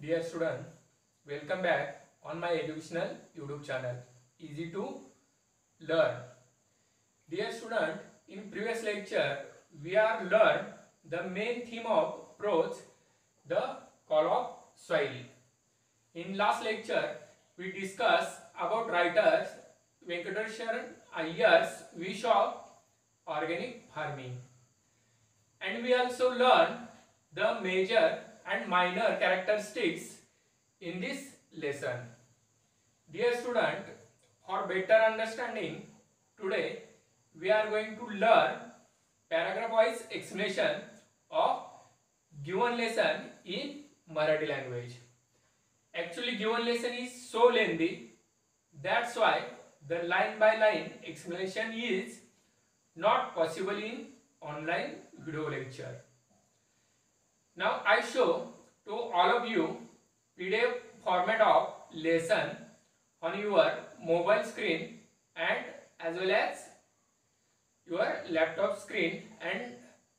Dear student, welcome back on my educational YouTube channel, Easy to Learn. Dear student, in previous lecture, we are learned the main theme of prose, the call of soil. In last lecture, we discussed about writers Venkateshwar Iyer's wish of organic farming. And we also learned the major and minor characteristics in this lesson. Dear student, for better understanding, today we are going to learn paragraph wise explanation of given lesson in Marathi language. Actually, given lesson is so lengthy, that's why the line by line explanation is not possible in online video lecture. Now I show to all of you PDF format of lesson on your mobile screen and as well as your laptop screen, and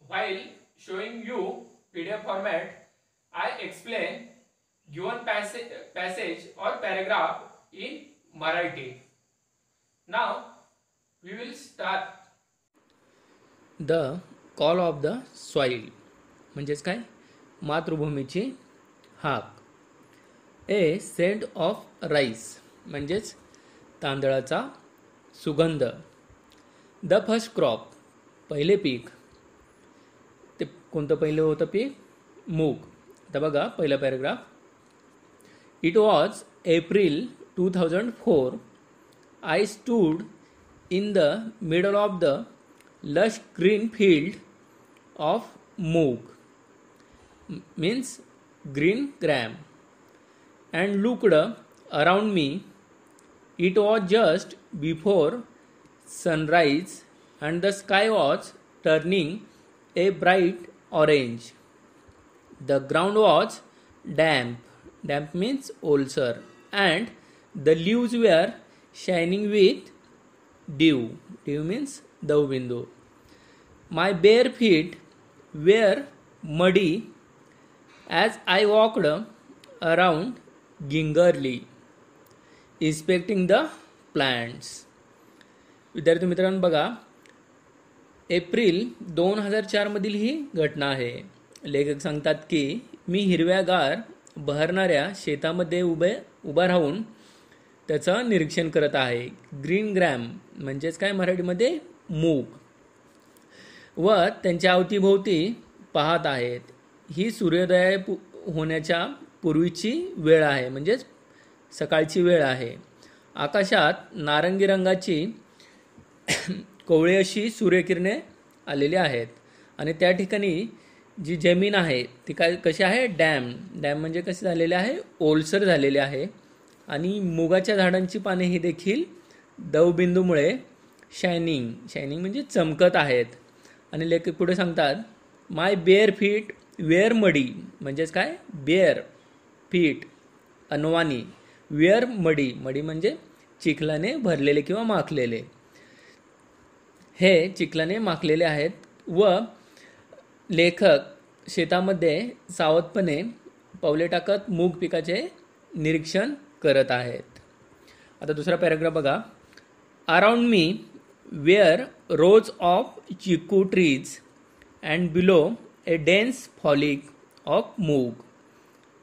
while showing you PDF format, I explain given passage or paragraph in Marathi. Now we will start. The call of the soil म्हणजेच काय, मातृभूमीची हाक. ए Saint of rice म्हणजेच तांदळाचा सुगंध. The first crop पहिले पीक. ते कोणतं पहिलं होतं पीक? मूग. आता बघा पहिला paragraph. It was April 2004. I stood in the middle of the lush green field of moog, means green gram, and looked around me. It was just before sunrise and the sky was turning a bright orange. The ground was damp means ulcer, and the leaves were shining with dew means दवबिंदू. My bare feet were muddy as I walked around gingerly, inspecting the plants. विद्यार्थी मित्रांनो बघा, April 2004 मधील ही घटना आहे. लेखक सांगतात की मी हिरव्यागार बहरणाऱ्या शेतामध्ये उभा राहून त्याचं निरीक्षण करत आहे. ग्रीन ग्रॅम म्हणजेच काय मराठीमध्ये मूग, व त्यांच्या अवतीभोवती पाहत आहेत. ही सूर्योदय होण्याच्या पूर्वीची वेळ आहे, म्हणजेच सकाळची वेळ आहे. आकाशात नारंगी रंगाची कोवळी अशी सूर्यकिरणे आलेली आहेत आणि त्या ठिकाणी जी जमीन आहे ती कशी आहे? डॅम म्हणजे कशी झालेली आहे? ओलसर झालेली आहे. आणि मुगाच्या झाडांची पाने ही देखील दवबिंदूमुळे शायनिंग म्हणजे चमकत आहेत. आणि लेखक पुढे सांगतात, माय बेअर फीट वेअर मडी म्हणजेच काय? बेअर फीट अनवानी, वेअर मडी म्हणजे चिखलाने भरलेले किंवा माखलेले. हे चिखलाने माखलेले आहेत व लेखक शेतामध्ये सावधपणे पावले टाकत मूग पिकाचे निरीक्षण करत आहेत. आता दुसरा पॅराग्राफ बघा. Around me were rows of chiku trees and below a dense foliage of moog.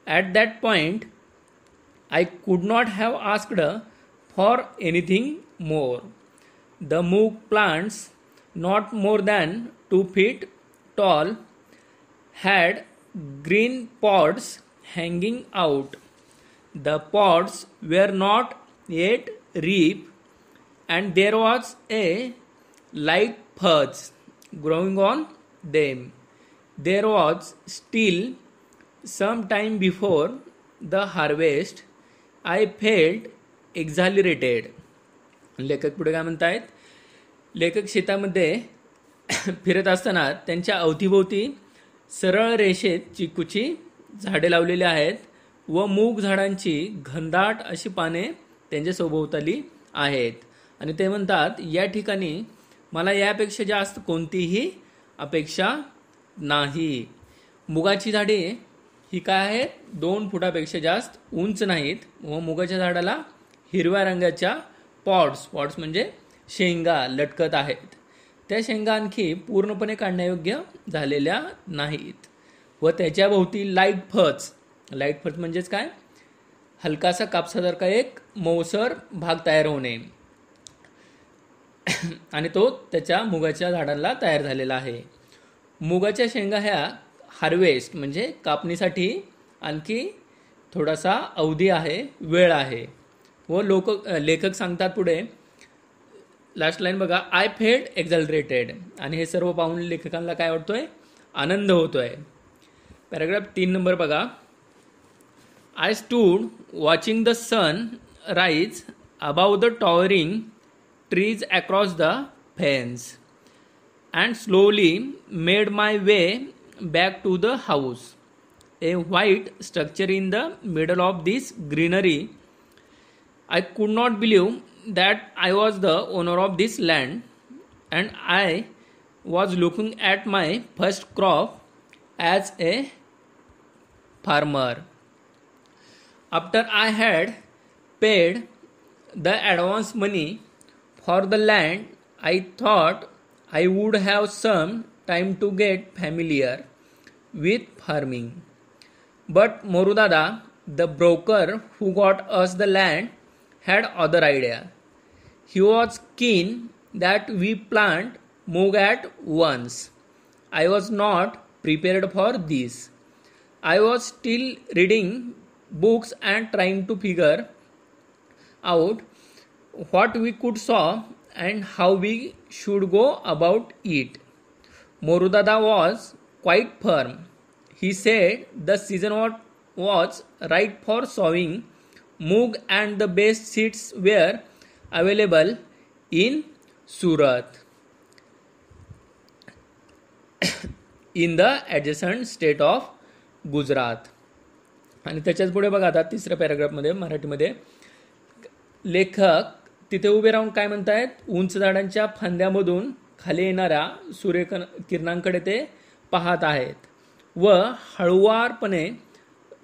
At that point, I could not have asked for anything more. The moog plants, not more than 2 feet tall, had green pods hanging out. The pods were not yet ripe, and there was a light fuzz growing on them. There was still some time before the harvest. I felt exhilarated. लेखक पुढे काय म्हणतायत? लेखक शेतामध्ये फिरत असताना त्यांच्या अवतीभोवती सरळ रेषेत चिकूची झाडे लावलेली आहेत व मूग झाडांची घनदाट अशी पाने त्यांच्या सभोवताली आहेत. आणि ते म्हणतात, या ठिकाणी मला यापेक्षा जास्त कोणतीही अपेक्षा नाही. मुगाची झाडे ही काय आहे 2 फुटापेक्षा जास्त उंच नाहीत व मुगाच्या झाडाला हिरव्या रंगाच्या पॉड्स म्हणजे शेंगा लटकत आहेत. त्या शेंगा आणखी पूर्णपणे काढण्यायोग्य झालेल्या नाहीत व त्याच्या भोवती लाईट फच म्हणजेच काय हलकासा कापसासारखा एक मऊसर भाग तयार होणे आणि तो त्याच्या मुगाच्या झाडाला तयार झालेला आहे. मुगाच्या शेंगा ह्या हार्वेस्ट म्हणजे कापणीसाठी आणखी थोडासा अवधी आहे, वेळ आहे. व लेखक सांगतात पुढे लास्ट लाईन बघा, आय फेल्ट एक्झॅलरेटेड. आणि हे सर्व पाहून लेखकांना काय वाटतोय, आनंद होतोय. पॅराग्राफ 3 नंबर बघा, I stood watching the sun rise above the towering trees across the fence and slowly made my way back to the house. A white structure in the middle of this greenery. I could not believe that I was the owner of this land and I was looking at my first crop as a farmer. After I had paid the advance money for the land, I thought I would have some time to get familiar with farming. But Morudada, the broker who got us the land, had other idea. He was keen that we plant moog at once. I was not prepared for this. I was still reading books and trying to figure out what we could sow and how we should go about it. Morudada was quite firm. He said the season was right for sowing moog and the best seeds were available in Surat in the adjacent state of Gujarat. आणि त्याच्याच पुढे बघा आता तिसऱ्या पॅराग्राफमध्ये मराठीमध्ये लेखक तिथे उभे राहून काय म्हणतायत, उंच झाडांच्या फांद्यामधून खाली येणाऱ्या सूर्यकिरणांकडे ते पाहत आहेत व हळुवारपणे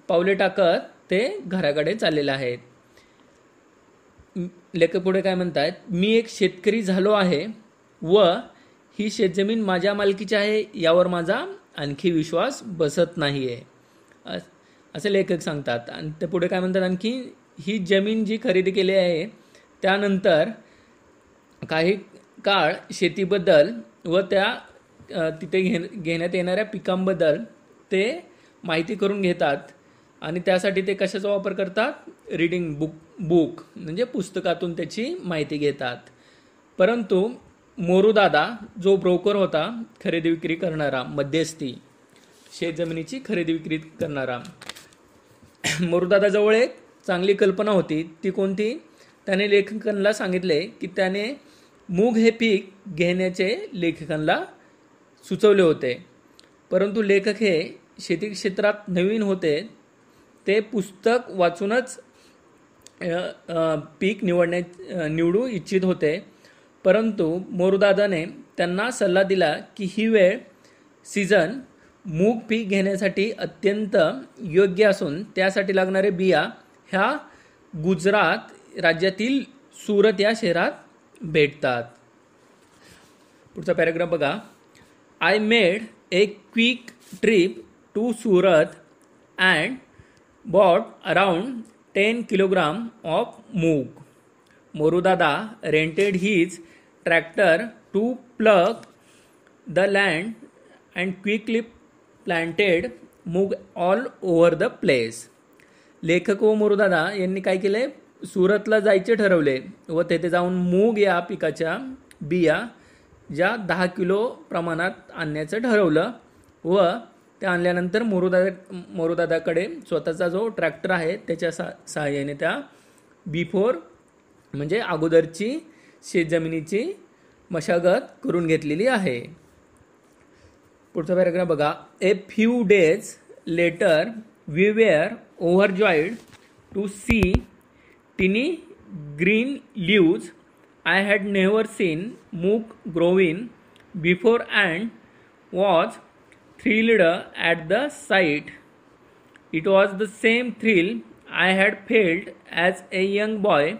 पावले टाकत ते घराकडे चाललेले आहेत. लेखक पुढे काय म्हणतायत, मी एक शेतकरी झालो आहे व ही शेतजमीन माझ्या मालकीची आहे यावर माझा आणखी विश्वास बसत नाहीये असे लेखक सांगतात. आणि ते पुढे काय म्हणतात, आणखी ही जमीन जी खरेदी केली आहे त्यानंतर काही काळ शेतीबद्दल व त्या तिथे घेण्यात येणाऱ्या पिकांबद्दल ते माहिती करून घेतात आणि त्यासाठी ते कशाचा वापर करतात, रीडिंग बुक म्हणजे पुस्तकातून त्याची माहिती घेतात. परंतु मोरूदादा जो ब्रोकर होता, खरेदी विक्री करणारा मध्यस्थी, शेतजमिनीची खरेदी विक्री करणारा, मोरूदादाजवळ एक चांगली कल्पना होती. ती कोणती, त्याने लेखकांना सांगितले की त्याने मूग हे पीक घेण्याचे लेखकांना सुचवले होते. परंतु लेखक हे शेती क्षेत्रात नवीन होते, ते पुस्तक वाचूनच पीक निवडू इच्छित होते. परंतु मोरूदादाने त्यांना सल्ला दिला की ही वेळ सीझन मूग पीक घेण्यासाठी अत्यंत योग्य असून त्यासाठी लागणारे बिया ह्या गुजरात राज्यातील सुरत या शहरात भेटतात. पुढचा पॅराग्राफ बघा, I made a quick trip to Surat and bought around 10 kilogram of moong. Morudada rented his tractor to plug the land and quickly planted moong all over the place. लेखक व मोरूदादा यांनी काय केले, सुरतला जायचे ठरवले व तेथे जाऊन मूग या पिकाच्या बिया ज्या 10 किलो प्रमाणात आणण्याचं ठरवलं व त्या आणल्यानंतर मोरूदादाकडे स्वतःचा जो ट्रॅक्टर आहे त्याच्या सहाय्याने त्या बिफोर म्हणजे अगोदरची शेतजमिनीची मशागत करून घेतलेली आहे. पुढचा पॅराग्राफ बघा, a few days later we were overjoyed to see tiny green leaves. I had never seen moong growing before and was thrilled at the sight. It was the same thrill I had felt as a young boy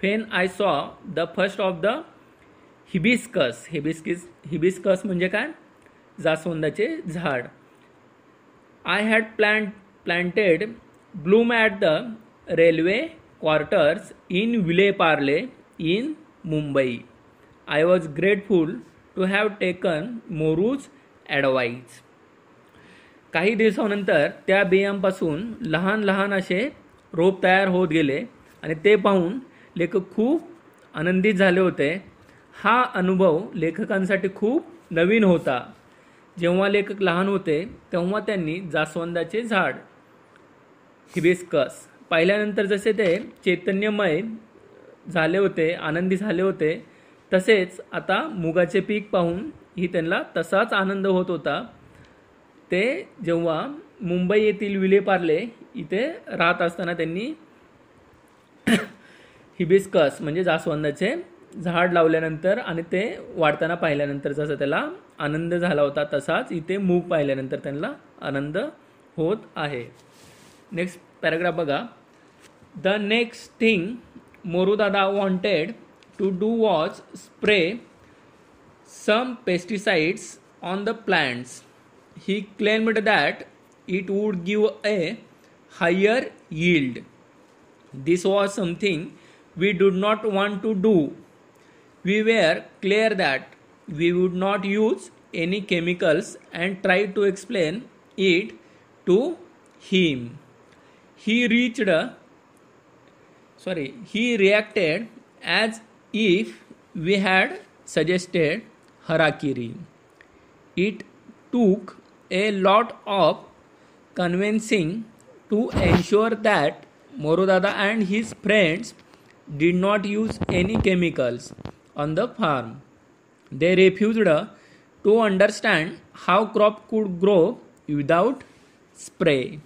when I saw the first of the hibiscus म्हणजे काय, जास्वंदाचे झाड. I had planted bloom at the railway quarters in Vile-Parle in Mumbai. I was grateful to have taken Moru's advice. काही दिवसानंतर त्या बियांपासून लहान लहान असे रोप तयार होत गेले आणि ते पाहून लेखक खूप आनंदित झाले होते. हा अनुभव लेखकांसाठी खूप नवीन होता. जेव्हा लेखक लहान होते तेव्हा त्यांनी जास्वंदाचे झाड हिबिस्कस पाहिल्यानंतर जसे ते चैतन्यमय झाले होते, आनंदी झाले होते, तसेच आता मुगाचे पीक पाहून ही त्यांना तसाच आनंद होत होता. ते जेव्हा मुंबई येथील विलेपार्ले इथे राहत असताना त्यांनी हिबिस्कस म्हणजे जास्वंदाचे झाड लावल्यानंतर आणि ते वाढताना पाहिल्यानंतर जसं त्याला आनंद झाला होता तसाच इथे मूग पाहिल्यानंतर त्यांना आनंद होत आहे. नेक्स्ट पॅराग्राफ बघा. The next thing Morudada wanted to do was spray some pesticides on the plants. He claimed that it would give a higher yield. This was something we did not want to do. We were clear that we would not use any chemicals and tried to explain it to him. He reacted as if we had suggested harakiri. It took a lot of convincing to ensure that Morudada and his friends did not use any chemicals on the farm. They refused to understand how crop could grow without spray.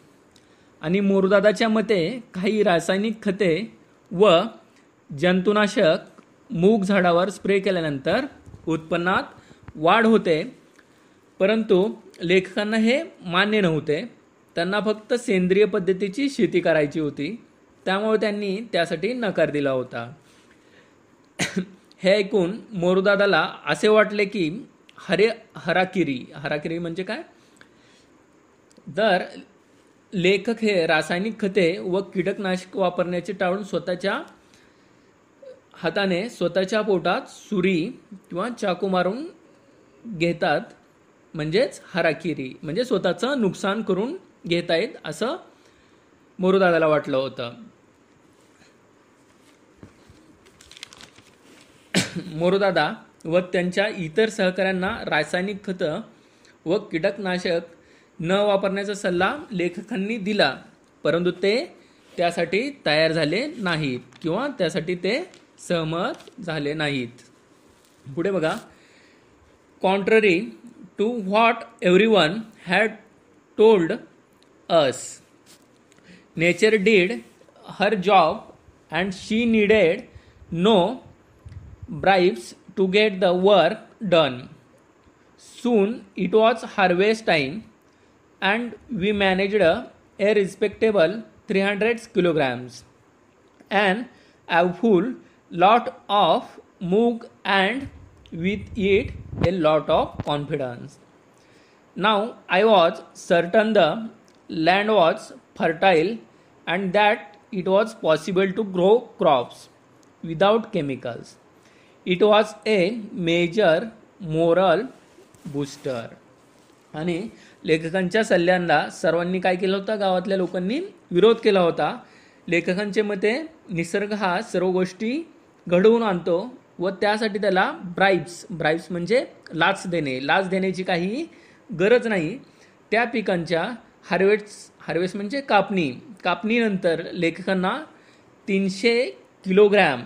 आणि मोरूदादाच्या मते काही रासायनिक खते व जंतुनाशक मूग झाडावर spray केल्यानंतर उत्पन्नात वाढ होते, परंतु लेखकांना हे मान्य नव्हते. त्यांना फक्त सेंद्रिय पद्धतीची शेती करायची होती, त्यामुळे त्यांनी त्यासाठी नकार दिला होता. हे ऐकून मोरूदादाला असे वाटले की हराकिरी म्हणजे काय, जर लेखक हे रासायनिक खते व कीटकनाशक वापरण्याचे टाळून स्वतःच्या हाताने स्वतःच्या पोटात सुरी किंवा चाकू मारून घेतात, म्हणजेच हराकिरी म्हणजे स्वतःचं नुकसान करून घेतायत असं मोरूदादाला वाटलं होतं. मोरूदादा व त्यांच्या इतर सहकाऱ्यांना रासायनिक खतं व कीटकनाशक न वापरण्याचा सल्ला लेखकांनी दिला, परंतु ते त्यासाठी तयार झाले नाहीत किंवा त्यासाठी ते सहमत झाले नाहीत. पुढे बघा. Contrary to what everyone had told us, nature did her job and she needed no bribes to get the work done. Soon it was harvest time and we managed a respectable 300 kilograms, an full lot of moog and with it a lot of confidence. Now I was certain the land was fertile and that it was possible to grow crops without chemicals. It was a major moral booster. आणि लेखकांच्या सल्ल्यांना सर्वांनी काय केलं होतं, गावातल्या लोकांनी विरोध केला होता. लेखकांचे मते निसर्ग हा सर्व गोष्टी घडवून आणतो व त्यासाठी त्याला ब्राइब्स म्हणजे लाच देण्याची काही गरज नाही. त्या पिकांच्या हार्वेस्ट म्हणजे कापणीनंतर लेखकांना 300 किलोग्रॅम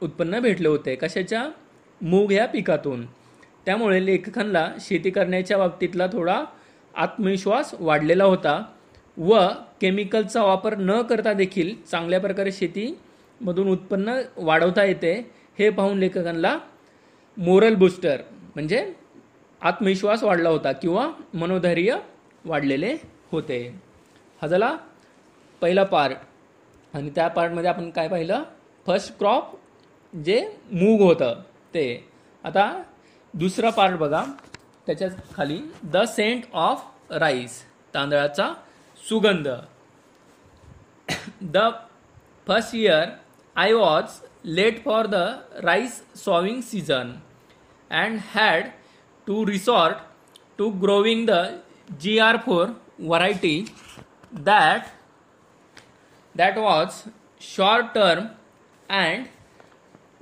उत्पन्न भेटले होते. कशाच्या? मूग ह्या पिकातून. त्यामुळे लेखकांना शेती करण्याच्या बाबतीतला थोडा आत्मविश्वास वाढलेला होता व केमिकलचा वापर न करता देखील चांगल्या प्रकारे शेतीमधून उत्पन्न वाढवता येते हे पाहून लेखकांना मोरल बूस्टर म्हणजे आत्मविश्वास वाढला होता किंवा मनोधैर्य वाढलेले होते. हा झाला पहिला पार्ट आणि त्या पार्टमध्ये आपण काय पाहिलं, फर्स्ट क्रॉप जे मूग होतं ते. आता दुसरा पार्ट बघा, त्याच्या खाली द सेंट ऑफ राईस, तांदळाचा सुगंध. The first year I was late for the rice sowing season and had to resort to growing the GR4 variety that was short term and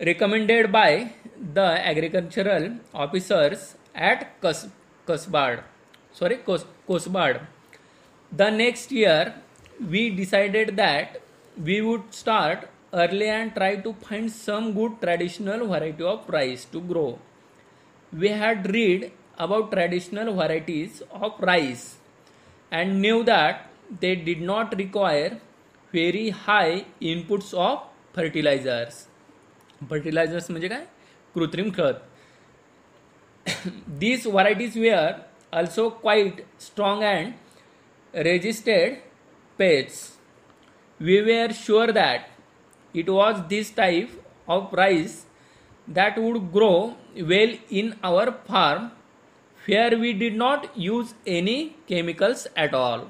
recommended by the agricultural officers at Kosbad. The next year we decided that we would start early and try to find some good traditional variety of rice to grow. We had read about traditional varieties of rice and knew that they did not require very high inputs of fertilizers. Fertilizers म्हणजे काय, कृत्रिम खत. These varieties were also quite strong and resisted pests. We were sure that it was this type of rice that would grow well in our farm, where we did not use any chemicals at all.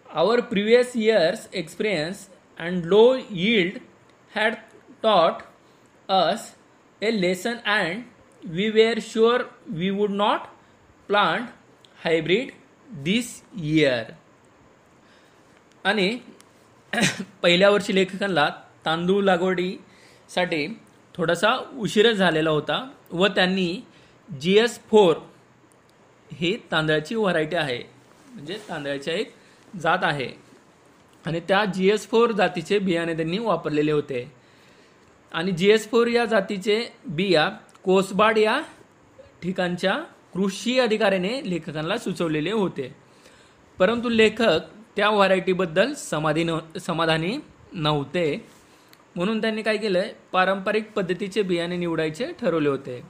Our previous year's experience and low yield had taught us a lesson, and we were sure we would not plant hybrid this year. आणि पहिल्या वर्षी लेखकांना तांदूळ लागवडीसाठी थोडासा उशीर झालेला होता व त्यांनी GS4 ही तांदळाची व्हरायटी आहे, म्हणजे तांदळाची एक जात आहे आणि त्या GS4 जातीचे बियाणे त्यांनी वापरलेले होते. आणि GS4 या जातीचे बिया कोसबाड या ठिकाणच्या कृषी अधिकाऱ्याने लेखकांना सुचवलेले होते, परंतु लेखक त्या व्हरायटीबद्दल समाधानी नव्हते. म्हणून त्यांनी काय केलं, पारंपरिक पद्धतीचे बियाणे निवडायचे ठरवले होते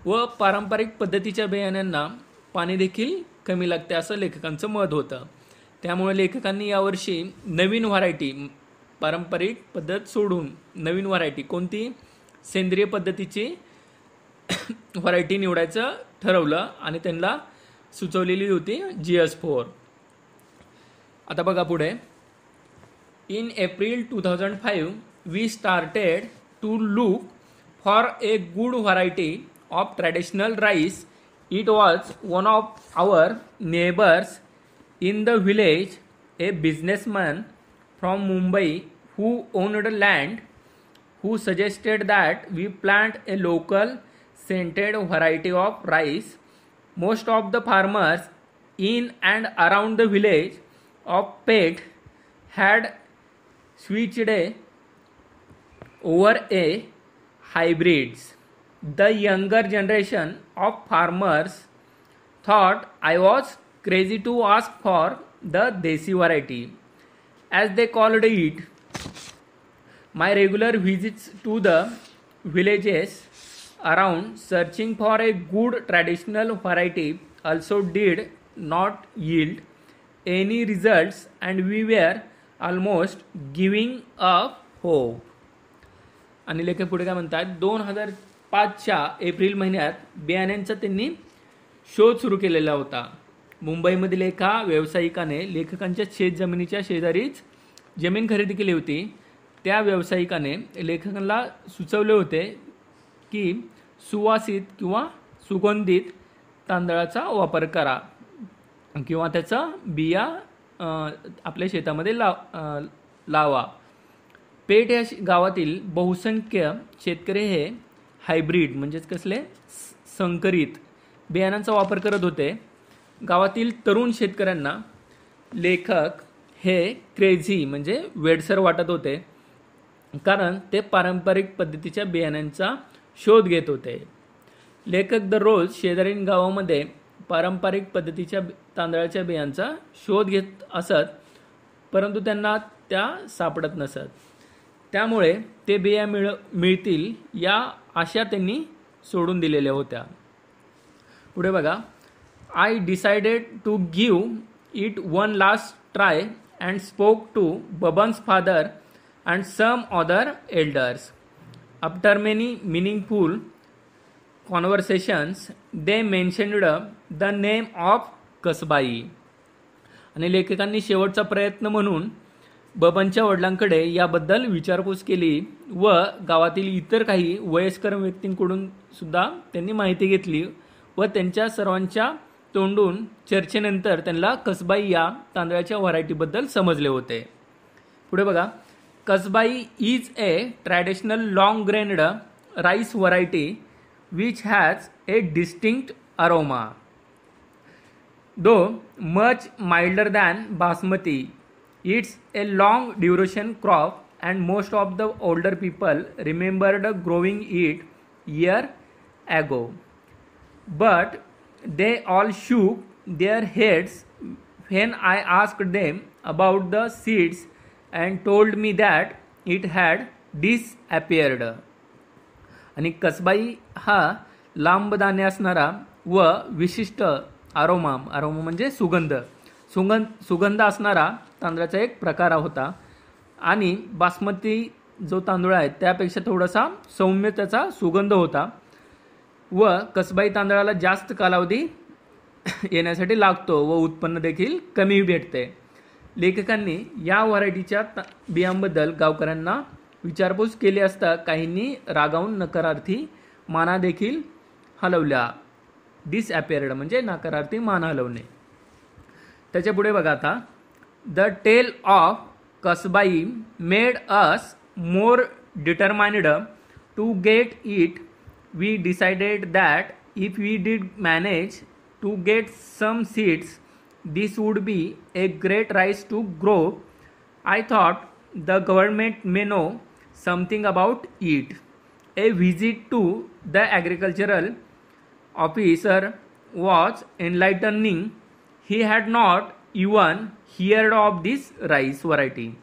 व पारंपरिक पद्धतीच्या बियाण्यांना पाणी देखील कमी लागते असं लेखकांचं मत होतं. त्यामुळे लेखकांनी यावर्षी नवीन व्हरायटी, पारंपरिक पद्धत सोडून नवीन व्हरायटी कोणती, सेंद्रिय पद्धतीची व्हरायटी निवडायचं ठरवलं आणि त्यांना सुचवलेली होती GS4. आता बघा पुढे. In April 2005 we started to look for a good variety of traditional rice. It was one of our neighbors in the village, a businessman from Mumbai who owned land, who suggested that we plant a local scented variety of rice. Most of the farmers in and around the village of Pet had switched over a hybrids. The younger generation of farmers thought I was crazy to ask for the Desi variety, as they called it. My regular visits to the villages around searching for a good traditional variety also did not yield any results, and we were almost giving up hope. आणि लेखक पुढे काय म्हणतात, 2005च्या April महिन्यात बियाण्यांचा त्यांनी शोध सुरू केलेला होता. मुंबईमधील एका व्यावसायिकाने लेखकांच्या शेतजमिनीच्या शेजारीच जमीन खरेदी केली होती. त्या व्यावसायिकाने लेखकांना सुचवले होते की सुवासित किंवा सुगंधित तांदळाचा वापर करा किंवा त्याचा बिया आपल्या शेतामध्ये लावा. पेठ या गावातील बहुसंख्य शेतकरी हे हायब्रिड म्हणजेच कसले संकरित बियाणांचा वापर करत होते. गावातील तरुण शेतकऱ्यांना लेखक हे क्रेझी म्हणजे वेडसर वाटत होते, कारण ते पारंपरिक पद्धतीच्या बियाण्यांचा शोध घेत होते. लेखक दररोज शेजारील गावामध्ये पारंपरिक पद्धतीच्या तांदळाच्या बियांचा शोध घेत असत, परंतु त्यांना त्या सापडत नसत. त्यामुळे ते बिया मिळतील या आशा त्यांनी सोडून दिलेल्या होत्या. पुढे बघा. I decided to give it one last try and spoke to Baban's father and some other elders. After many meaningful conversations, they mentioned the name of कसबाई. आणि लेखकांनी शेवटचा प्रयत्न म्हणून बबनच्या वडिलांकडे याबद्दल विचारपूस केली व गावातील इतर काही वयस्कर व्यक्तींकडून सुद्धा त्यांनी माहिती घेतली व त्यांच्या सर्वांच्या तोंडून चर्चेनंतर त्यांना कसबाई या तांदळाच्या व्हरायटीबद्दल समजले होते. पुढे बघा, Kasbai is a traditional long grained rice variety which has a distinct aroma. Though much milder than basmati, it's a long duration crop and most of the older people remembered growing it year ago. But they all shook their heads when I asked them about the seeds and told me that it had disappeared. आणि कसबाई हा लांब दाणे असणारा व विशिष्ट आरोमा म्हणजे सुगंध असणारा तांदळाचा एक प्रकार होता आणि बासमती जो तांदूळ आहे त्यापेक्षा थोडासा सौम्य त्याचा सुगंध होता व कसबाई तांदळाला जास्त कालावधी येण्यासाठी लागतो व उत्पन्न देखील कमी भेटते. लेखकांनी या व्हरायटीच्या बियांबद्दल गावकऱ्यांना विचारपूस केली असता काहींनी रागावून नकारार्थी माना देखील हलवल्या. डिसअपिअर्ड म्हणजे नकारार्थी मान हलवणे. त्याच्या पुढे बघा आता, the tale of Kasbai made us more determined to get it. We decided that if we did manage to get some seeds, this would be a great rice to grow. I thought the government may know something about it. A visit to the agricultural officer was enlightening. He had not even heard of this rice variety.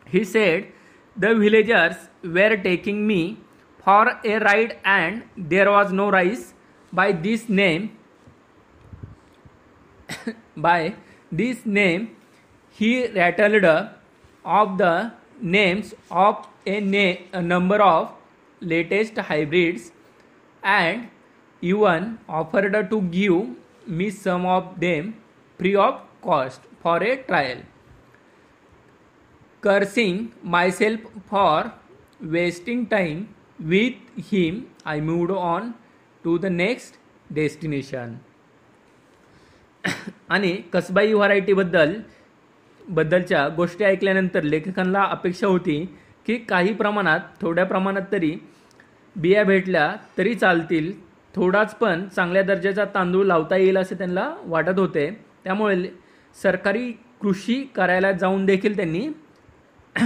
He said the villagers were taking me for a ride and there was no rice by this name. By this name he rattled off the names of a number of latest hybrids and even offered to give me some of them free of cost for a trial. Cursing myself for wasting time with him, I moved on to the next destination. आणि कसबाई व्हरायटीबद्दलच्या गोष्टी ऐकल्यानंतर लेखकांना अपेक्षा होती की काही प्रमाणात थोड्या प्रमाणात तरी बिया भेटल्या तरी चालतील, थोडाच पण चांगल्या दर्जाचा तांदूळ लावता येईल असे त्यांना वाटत होते. त्यामुळे सरकारी कृषी कार्यालयात जाऊन देखील त्यांनी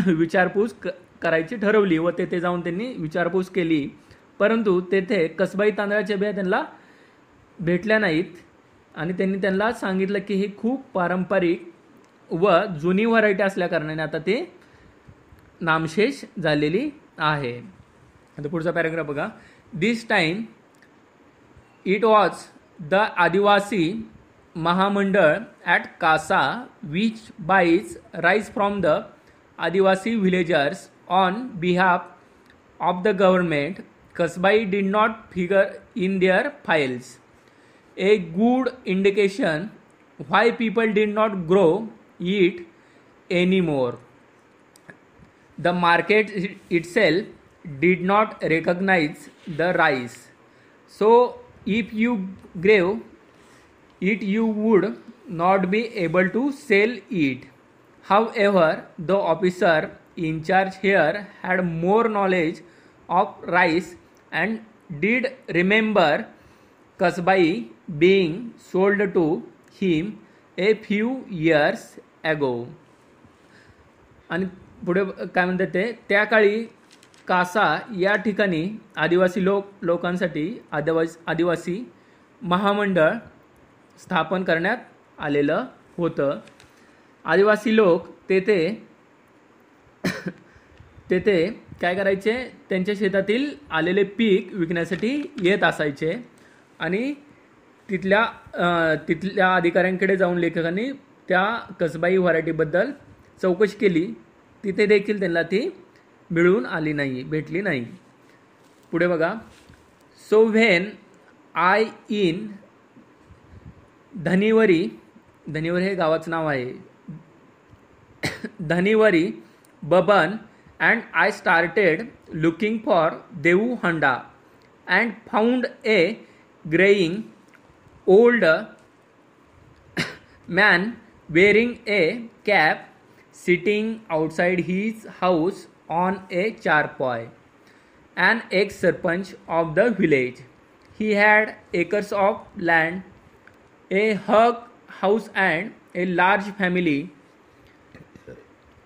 विचारपूस करायची ठरवली व तेथे जाऊन त्यांनी विचारपूस केली. परंतु तेथे कसबाई तांदळाच्या बिया त्यांना भेटल्या नाहीत आणि त्यांनी त्यांना सांगितलं की ही खूप पारंपरिक व जुनी व्हरायटी असल्याकारणाने आता ते नामशेष झालेली आहे. आता पुढचा पॅराग्राफ बघा. This time it was the Adivasi Mahamandal at Kasa which buys rice from the Adivasi villagers on behalf of the government. Kasbai did not figure in their files. A good indication why people did not grow it anymore. The market itself did not recognize the rice. So if you grew it, you would not be able to sell it. However, the officer in charge here had more knowledge of rice and did remember Kasbai being sold to him a few years ago. आणि पुढे काय म्हणतात ते, त्या काळी कासा या ठिकाणी लोकांसाठी आदिवासी महामंडळ स्थापन करण्यात आलेलं होतं. आदिवासी लोक तेथे काय करायचे, त्यांच्या शेतातील आलेले पीक विकण्यासाठी येत असायचे आणि तिथल्या अधिकाऱ्यांकडे जाऊन लेखकांनी त्या कसबाई व्हरायटीबद्दल चौकशी केली, तिथे देखील त्यांना ती मिळून आली नाही, भेटली नाही. पुढे बघा. सो व्हेन आय इन धनिवरी, धनिवरी हे गावाचं नाव आहे, धनिवरी Baban and I started looking for Devu Handa and found a graying old man wearing a cap sitting outside his house on a charpoy, an ex-sarpanch of the village. He had acres of land, a house and a large family.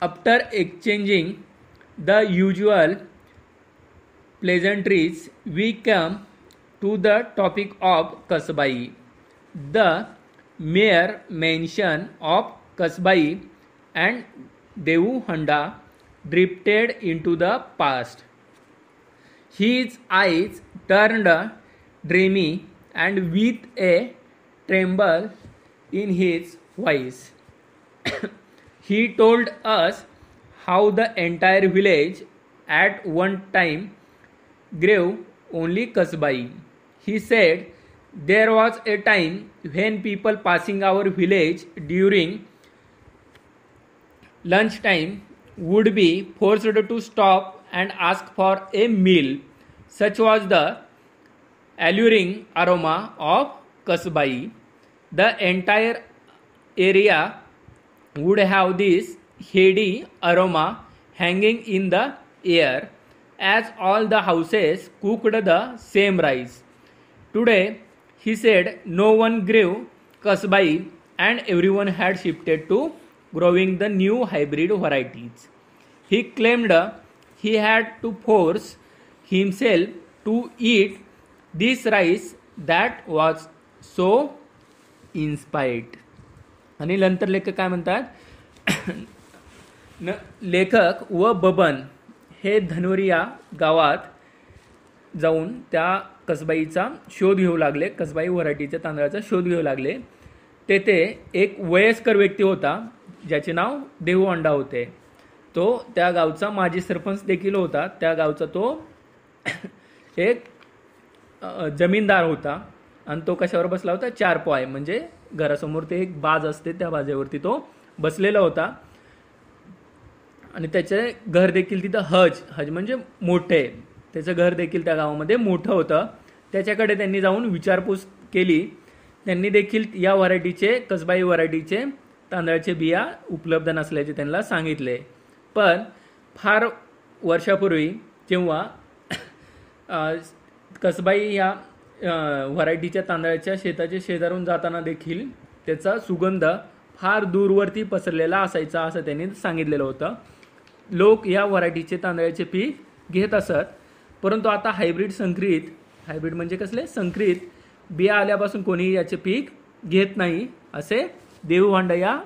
After exchanging the usual pleasantries, we come to the topic of Kasbai. The mere mention of Kasbai and Devu Handa drifted into the past. His eyes turned dreamy and with a tremble in his voice, he told us how the entire village at one time grew only Kasbai. He said there was a time when people passing our village during lunchtime would be forced to stop and ask for a meal. Such was the alluring aroma of Kasbai. The entire area would have this heady aroma hanging in the air, as all the houses cooked the same rice. Today, he said, no one grew Kasbai and everyone had shifted to growing the new hybrid varieties. He claimed he had to force himself to eat this rice that was so inspired. आणि नंतर लेखक काय म्हणतात, लेखक व बबन हे धनवरी या गावात जाऊन त्या कसबाईचा शोध घेऊ लागले, कसबाई व्हरायटीच्या तांदळाचा शोध घेऊ लागले. तेथे एक वयस्कर व्यक्ती होता ज्याचे नाव देहू अंडा होते. तो त्या गावचा माजी सरपंच देखील होता. त्या गावचा तो एक जमीनदार होता आणि तो कशावर बसला होता, चारपाय म्हणजे घरासमोर ते एक बाज असते, त्या बाजेवरती तो बसलेला होता. आणि त्याचे घर देखील तिथं हज म्हणजे मोठे, त्याचं घर देखील त्या गावामध्ये मोठं होतं. त्याच्याकडे त्यांनी जाऊन विचारपूस केली. त्यांनी देखील या व्हरायटीचे, कसबाई व्हरायटीचे तांदळाचे बिया उपलब्ध नसल्याचे त्यांना सांगितले. पण फार वर्षापूर्वी जेव्हा कसबाई या व्हरायटीच्या तांदळाच्या शेताच्या शेजारून जाताना देखील त्याचा सुगंध फार दूरवरती पसरलेला असायचा असं त्यांनी सांगितलेलं होतं. लोक या व्हरायटीचे तांदळाचे पीक घेत असत. परंतु आता हायब्रिड म्हणजे कसले, संकरित बिया आल्यापासून कोणीही याचे पीक घेत नाही असे देहू हंडा या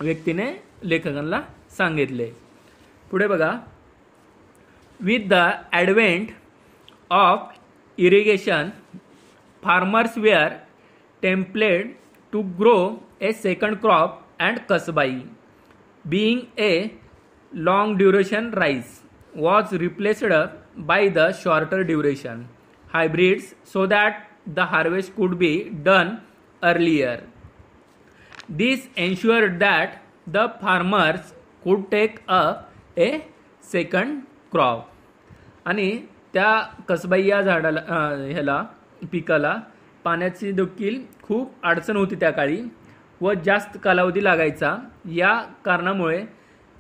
व्यक्तीने लेखकांना सांगितले. पुढे बघा. With the advent of irrigation, farmers were tempted to grow a second crop and Kasbai, being a long duration rice, was replaced by the shorter duration hybrids so that the harvest could be done earlier. This ensured that the farmers could take up a second crop. आणि त्या कसबाई या झाडाला पिकाला पाण्याची देखील खूप अडचण होती त्या काळी व जास्त कालावधी लागायचा. या कारणामुळे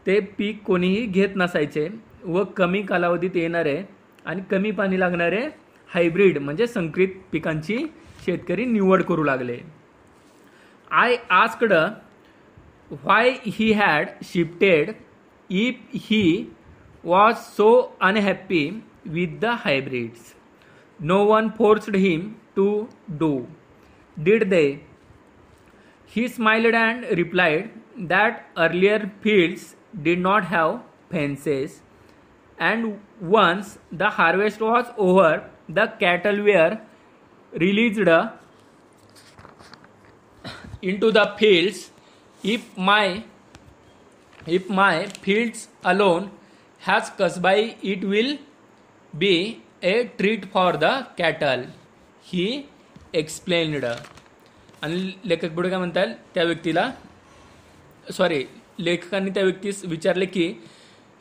ते पीक कोणीही घेत नसायचे व कमी कालावधीत येणारे आणि कमी पाणी लागणारे हायब्रिड म्हणजे संकरित पिकांची शेतकरी निवड करू लागले. I asked why he had shifted if he was so unhappy with the hybrids. No one forced him to do. Did they? He smiled and replied that earlier fields did not have fences, and once the harvest was over, the cattle were released into the fields If my fields alone has कसबाई, it will be a treat for the cattle, he explained. आणि लेखक पुढे काय म्हणतात, त्या व्यक्तीला लेखकांनी त्या व्यक्तीस विचारले की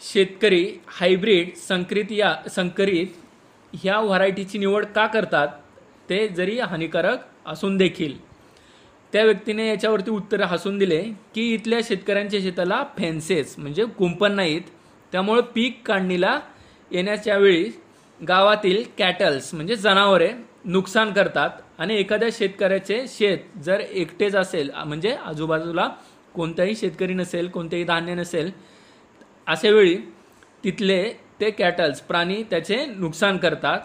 शेतकरी हायब्रिड संकरित ह्या व्हरायटीची निवड का करतात, ते जरी हानिकारक असून देखील. त्या व्यक्तीने याच्यावरती उत्तर हसून दिले की इथल्या शेतकऱ्यांच्या शेताला फेन्सेस म्हणजे कुंपण नाहीत, त्यामुळे पीक काढणीला येण्याच्या वेळी गावातील कॅटल्स म्हणजे जनावरे नुकसान करतात. आणि एखाद्या शेतकऱ्याचे शेत जर एकटेच असेल म्हणजे आजूबाजूला कोणताही शेतकरी नसेल, कोणतेही धान्य नसेल, अशा वेळी तिथले ते कॅटल्स प्राणी त्याचे नुकसान करतात.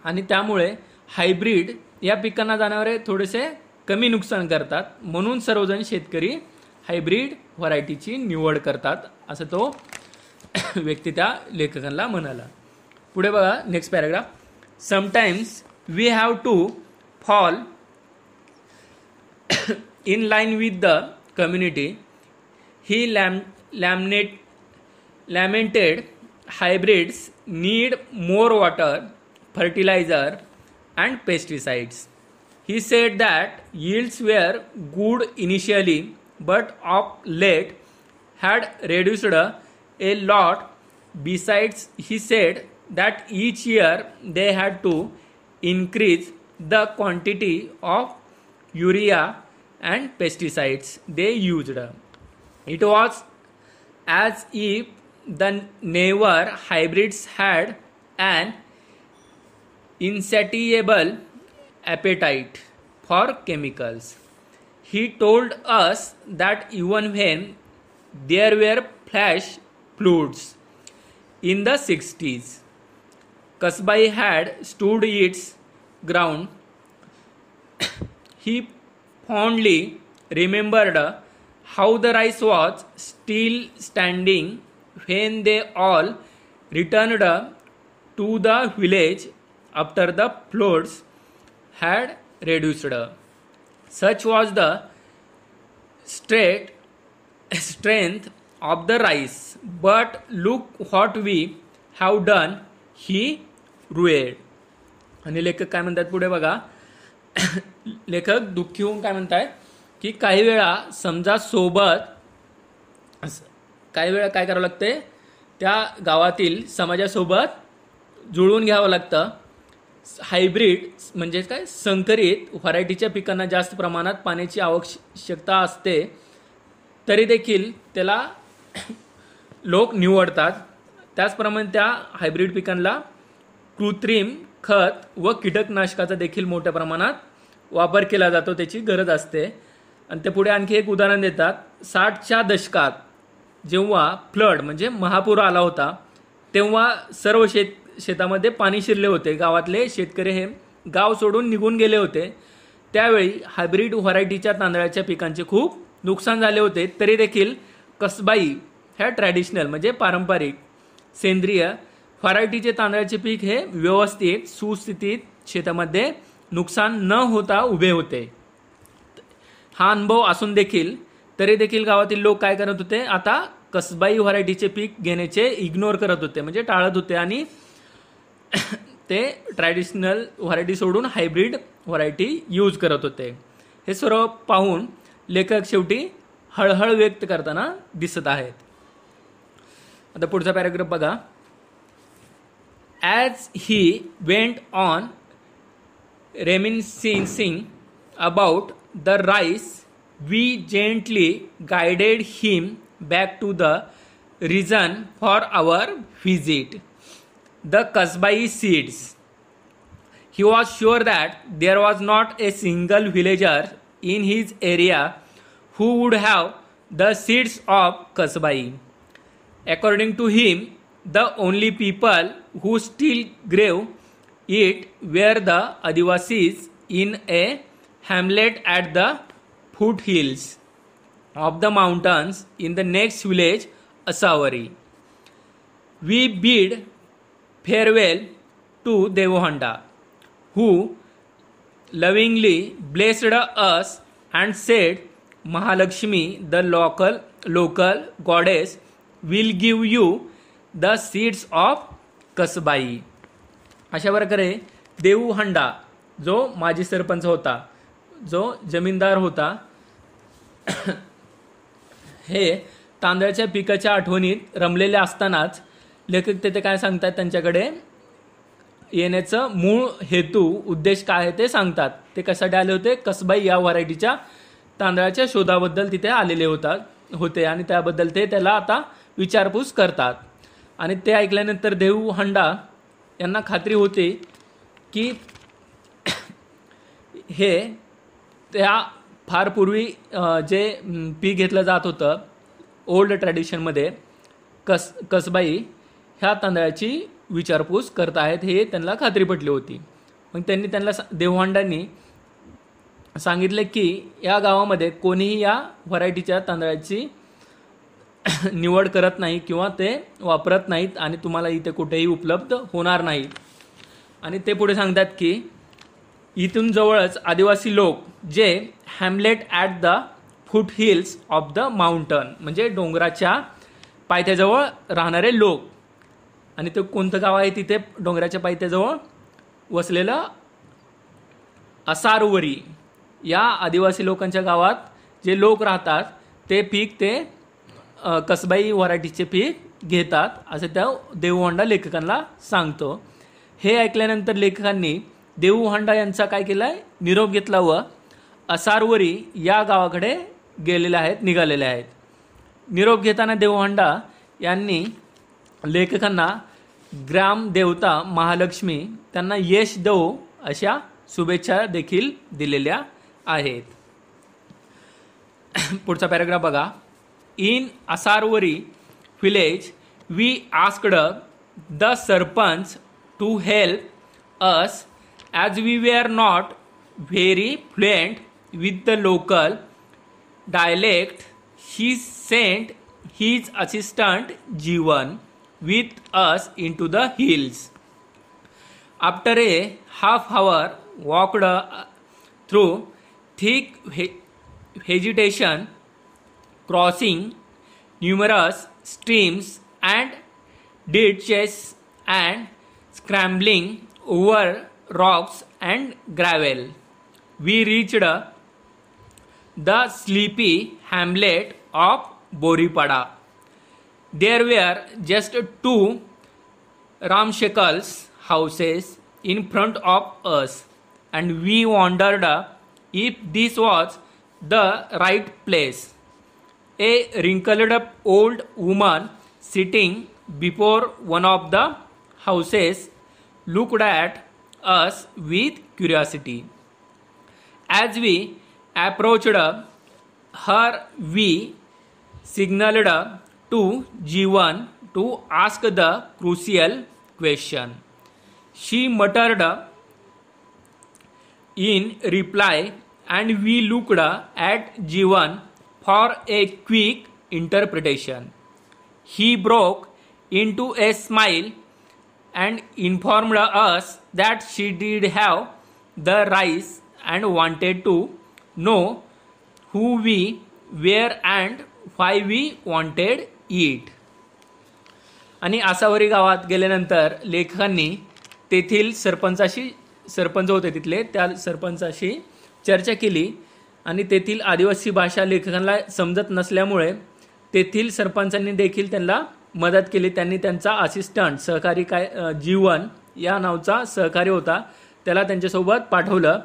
आणि त्यामुळे हायब्रिड या पिकांना जनावरे थोडेसे कमी नुकसान करतात, म्हणून सर्वजण शेतकरी हायब्रिड व्हरायटीची निवड करतात, असं तो व्यक्ती त्या लेखकांना म्हणाला. पुढे बघा next paragraph. Sometimes we have to fall in line with the community. He lamented hybrids need more water, fertilizer and pesticides. He said that yields were good initially but of late had reduced a lot. Besides, he said that each year they had to increase the quantity of urea and pesticides they used. It was as if the newer hybrids had an insatiable appetite for chemicals. He told us that even when there were flash floods in the 60s, Kasbai had stood its ground. He fondly remembered how the rice was still standing when they all returned to the village after the floods had reduced. Such was the strength of the rice. But look what we have done, he rued. आणि लेखक काय म्हणतात पुढे बघा. लेखक दुःखी होऊन काय म्हणतात की काही वेळा समजा काही वेळा काय करावं लागते, त्या गावातील समाजासोबत जुळवून घ्यावं लागतं. हायब्रिड म्हणजे काय, संकरित व्हरायटीच्या पिकांना जास्त प्रमाणात पाण्याची आवश्यकता असते, तरी देखील त्याला लोक निवडतात. त्याचप्रमाणे त्या हायब्रिड पिकांना कृत्रिम खत व कीटकनाशकाचा देखील मोठ्या प्रमाणात वापर केला जातो, त्याची गरज असते. आणि ते पुढे आणखी एक उदाहरण देतात. 60च्या दशकात जेव्हा फ्लड म्हणजे महापूर आला होता, तेव्हा सर्व शेतामध्ये पाणी शिरले होते. गावातले शेतकरी हे गाव सोडून निघून गेले होते. त्यावेळी हायब्रिड व्हरायटीच्या तांदळाच्या पिकांचे खूप नुकसान झाले होते. तरी देखील कसबाई ह्या ट्रॅडिशनल म्हणजे पारंपरिक सेंद्रिय व्हरायटीचे तांदळाचे पीक हे व्यवस्थित सुस्थितीत शेतामध्ये नुकसान न होता उभे होते. हा अनुभव असून देखील तरी देखील गावातील लोक काय करत होते, आता कसबाई व्हरायटीचे पीक घेण्याचे इग्नोर करत होते म्हणजे टाळत होते आणि ते ट्रॅडिशनल व्हरायटी सोडून हायब्रिड व्हरायटी यूज करत होते. हे सर्व पाहून लेखक शेवटी हळहळ व्यक्त करताना दिसत आहेत. आता पुढचा पॅराग्राफ बघा. As he went on reminiscing about the rice, we gently guided him back to the reason for our visit, the Kasbai seeds. He was sure that there was not a single villager in his area who would have the seeds of Kasbai. According to him, the only people who still grew it were the Adivasis in a hamlet at the foothills of the mountains in the next village, Asawari. We bid farewell to Devahanda, who lovingly blessed us and said, Mahalakshmi the local goddess will give you the seeds of Kasbai. अशा प्रकारे देऊ हंडा जो माजी सरपंच होता, जो जमीनदार होता, हे तांदळाच्या पिकाच्या आठवणीत रमलेले असतानाच लेखक तेथे काय सांगतात, त्यांच्याकडे येण्याचं मूळ हेतू उद्देश काय आहे ते सांगतात. ते कशासाठी आले होते, कसबाई या व्हरायटीच्या तांदळाच्या शोधाबद्दल तिथे आलेले होते आणि त्याबद्दल ते त्याला आता विचारपूस करतात. आणि ते ऐकल्यानंतर देऊ हंडा यांना खात्री होते की हे त्या फार पूर्वी जे पीक घेतलं जात होतं ओल्ड ट्रॅडिशनमध्ये, कसबाई ह्या तांदळाची विचारपूस करत आहेत हे त्यांना खात्री पटली होती. मग त्यांना देवहांडांनी सांगितले की या गावामध्ये कोणीही या व्हरायटीच्या तांदळाची निवड करत नाही किंवा ते वापरत नाहीत आणि तुम्हाला इथे कुठेही उपलब्ध होणार नाहीत. आणि ते पुढे सांगतात की इथून जवळच आदिवासी लोक जे Hamlet at the foot hills of the mountain, म्हणजे डोंगराच्या पायथ्याजवळ राहणारे लोक, आणि ते कोणतं गाव आहे तिथे डोंगराच्या पायथ्याजवळ वसलेलं असारवरी, या आदिवासी लोकांच्या गावात जे लोक राहतात ते पीक ते कसबाई व्हरायटीचे पीक घेतात असं त्या देऊहंडा लेखकांना सांगतो. हे ऐकल्यानंतर लेखकांनी देऊहंडा यांचा काय केलाय, निरोप घेतला व असारवरी या गावाकडे निघालेले आहेत. निरोप घेताना देऊहंडा यांनी लेखकांना ग्राम देवता महालक्ष्मी त्यांना यश देवो अशा शुभेच्छा देखील दिलेल्या आहेत. पुढचा पॅराग्राफ बघा. In Asarvari village we asked the sarpanch to help us as we were not very fluent with the local dialect. He sent his assistant Jeevan with us into the hills. After a half hour walked through thick vegetation, crossing numerous streams and ditches and scrambling over rocks and gravel, we reached the sleepy hamlet of Boripada. There were just 2 ramshackles houses in front of us, and we wondered if this was the right place. A wrinkled old woman sitting before one of the houses looked at us with curiosity. As we approached her, we signaled to Jeevan to ask the crucial question. She muttered in reply, and we looked at Jeevan for a quick interpretation. He broke into a smile and informed us that she did have the rice and wanted to know who we were and why we wanted it. आणि आसावरी गावात गेल्यानंतर लेखकांनी तेथील सरपंच होते तिथले, त्या सरपंचाशी चर्चा केली आणि तेथील आदिवासी भाषा लेखकांना समजत नसल्यामुळे तेथील सरपंचांनी देखील त्यांना मदत केली. त्यांनी त्यांचा असिस्टंट सहकारी जीवन या नावचा सहकारी होता त्याला त्यांच्यासोबत पाठवलं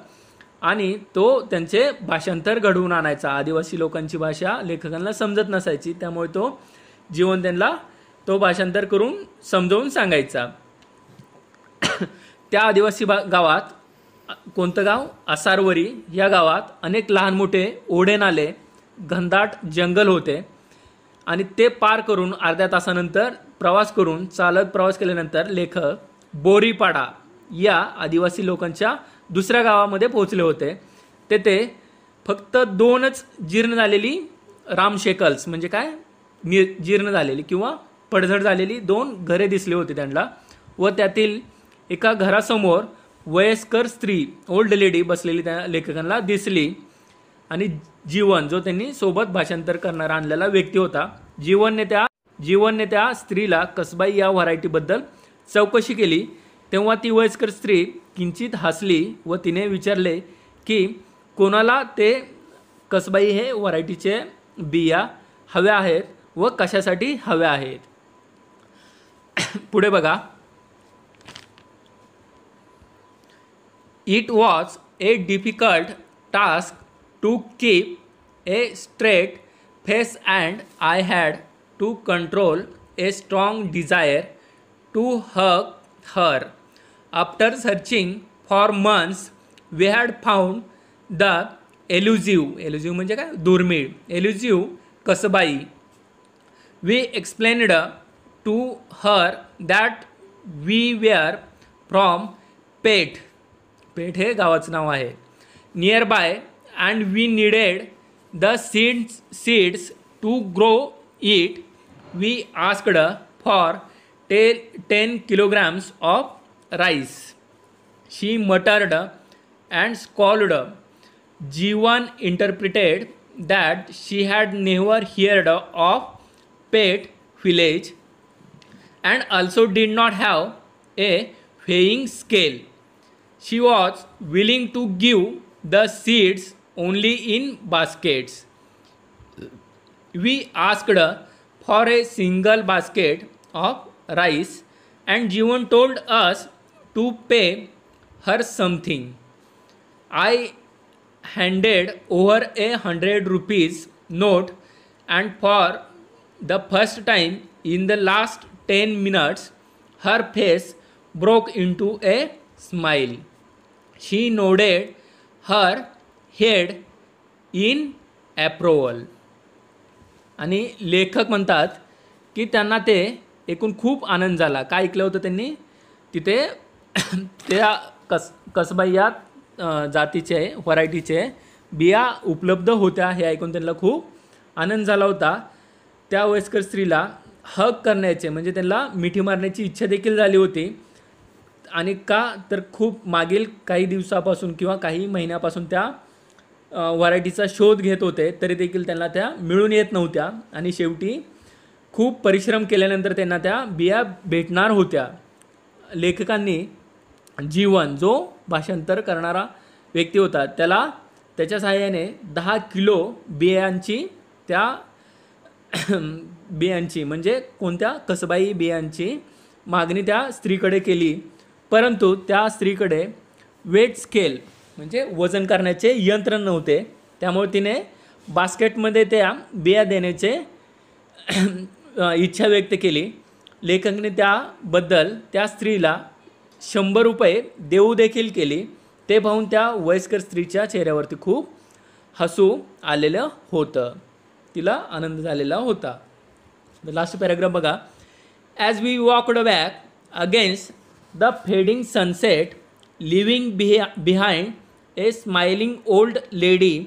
आणि तो त्यांचे भाषांतर घडवून आणायचा. आदिवासी लोकांची भाषा लेखकांना समजत नसायची, त्यामुळे तो जीवन त्यांना तो भाषांतर करून समजावून सांगायचा. त्या आदिवासी गावात, कोणतं गाव, असारवरी या गावात अनेक लहान मोठे ओढे नाले, घनदाट जंगल होते आणि ते पार करून अर्ध्या तासानंतर चालत प्रवास केल्यानंतर लेखक बोरीपाडा या आदिवासी लोकांच्या दुसऱ्या गावामध्ये पोहोचले होते. तेथे फक्त 2च जीर्ण झालेली रामशेकल्स, म्हणजे काय, जीर्ण झालेली किंवा पडझड झालेली 2 घरे दिसली होती त्यांना, व त्यातील एका घरासमोर वयस्कर स्त्री, ओल्ड लेडी बसलेली त्या लेखकांना दिसली. आणि जीवन जो त्यांनी सोबत भाषांतर करणारा आणलेला व्यक्ती होता. जीवनने त्या स्त्रीला कसबाई या व्हरायटीबद्दल चौकशी केली. तेव्हा ती वयस्कर स्त्री किंचित हसली व तिने विचारले की कोणाला ते कसबाई हे व्हरायटीचे बिया हव्या आहेत व कशासाठी हव्या आहेत. पुढे बघा. It was a difficult task to keep a straight face and I had to control a strong desire to hug her. After searching for months we had found the elusive म्हणजे काय, दुर्मिळ elusive Kasbai. We explained to her that we were from Peth हे गावाचं नाव आहे, near by, and we needed the seeds to grow it. We asked for 10 kilograms of rice. She muttered and scolded. Jeevan interpreted that she had never heard of Pet village and also did not have a weighing scale. She was willing to give the seeds only in baskets. We asked for a single basket of rice and Jeevan told us to pay her something. I handed over a 100 rupees note, and for the first time in the last 10 minutes her face broke into a smile. She nodded her head in approval. आणि लेखक म्हणतात की त्यांना ते ऐकून खूप आनंद झाला. काय ऐकलं होतं त्यांनी तिथे त्या कसबाई या जातीचे व्हरायटीचे बिया उपलब्ध होत्या हे ऐकून त्यांना खूप आनंद झाला होता. त्या वयस्कर स्त्रीला हग करण्याचे म्हणजे त्यांना मिठी मारण्याची इच्छा देखील झाली होती. आणि का तर खूप मागील काही दिवसापासून किंवा काही महिन्यापासून त्या व्हरायटीचा शोध घेत होते तरी देखील त्यांना त्या मिळून येत नव्हत्या. आणि शेवटी खूप परिश्रम केल्यानंतर त्यांना त्या बिया भेटणार होत्या. लेखकांनी जीवन जो भाषांतर करणारा व्यक्ती होता त्याला त्याच्या सहाय्याने 10 किलो बियांची म्हणजे कोणत्या कसबाई बियांची मागणी त्या स्त्रीकडे केली. परंतु त्या स्त्रीकडे वेट स्केल म्हणजे वजन करण्याचे यंत्र नव्हते. त्यामुळे तिने बास्केटमध्ये त्या बिया देण्याचे इच्छा व्यक्त केली. लेखकाने त्याबद्दल त्या स्त्रीला 100 रुपये देऊ देखील केली. ते पाहून त्या वयस्कर स्त्रीच्या चेहऱ्यावरती खूप हसू आलेलं होतं. तिला आनंद झालेला होता. लास्ट पॅराग्राफ बघा. As we walked back against the fading sunset leaving behind a smiling old lady,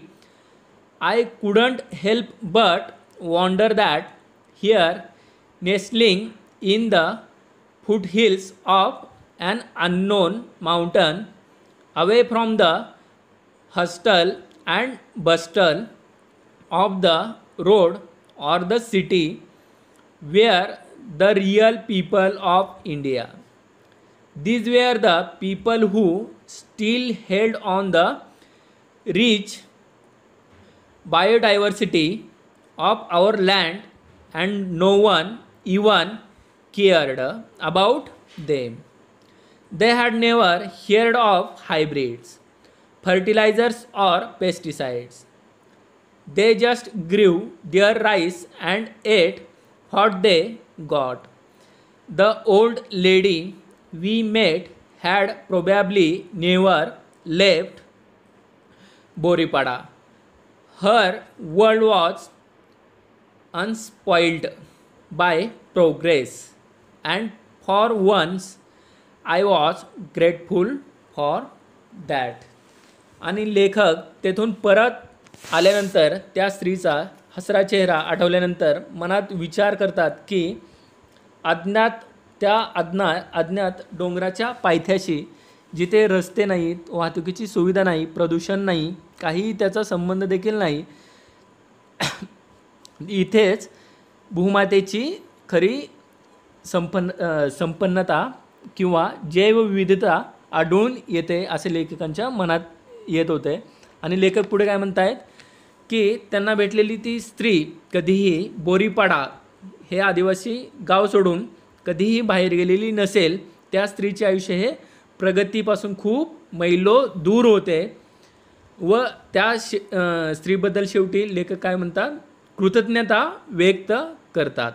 I couldn't help but wonder that here nestling in the foothills of an unknown mountain, away from the hustle and bustle of the road or the city, were the real people of India. These were the people who still held on the rich biodiversity of our land, and no one even cared about them. They had never heard of hybrids, fertilizers or pesticides. They just grew their rice and ate what they got. The old lady we met had probably never left Boripada. Her world was unspoiled by progress, and for once I was grateful for that. आणि लेखक तेथून परत आल्यानंतर त्या स्त्रीचा हसरा चेहरा आठवल्यानंतर मनात विचार करतात की अज्ञात डोंगराच्या पायथ्याशी जिथे रस्ते नाहीत, वाहतुकीची सुविधा नाही, प्रदूषण नाही, काही त्याचा संबंध देखील नाही, इथेच भूमातेची खरी संपन्नता किंवा जैवविविधता आढळून येते असे लेखकांच्या मनात येत होते. आणि लेखक पुढे काय म्हणतायत की त्यांना भेटलेली ती स्त्री कधीही बोरीपाडा हे आदिवासी गाव सोडून कधीही बाहेर गेलेली नसेल. त्या स्त्रीचे आयुष्य हे प्रगतीपासून खूप मैलो दूर होते. व त्या स्त्रीबद्दल शेवटी लेखक काय म्हणतात, कृतज्ञता व्यक्त करतात.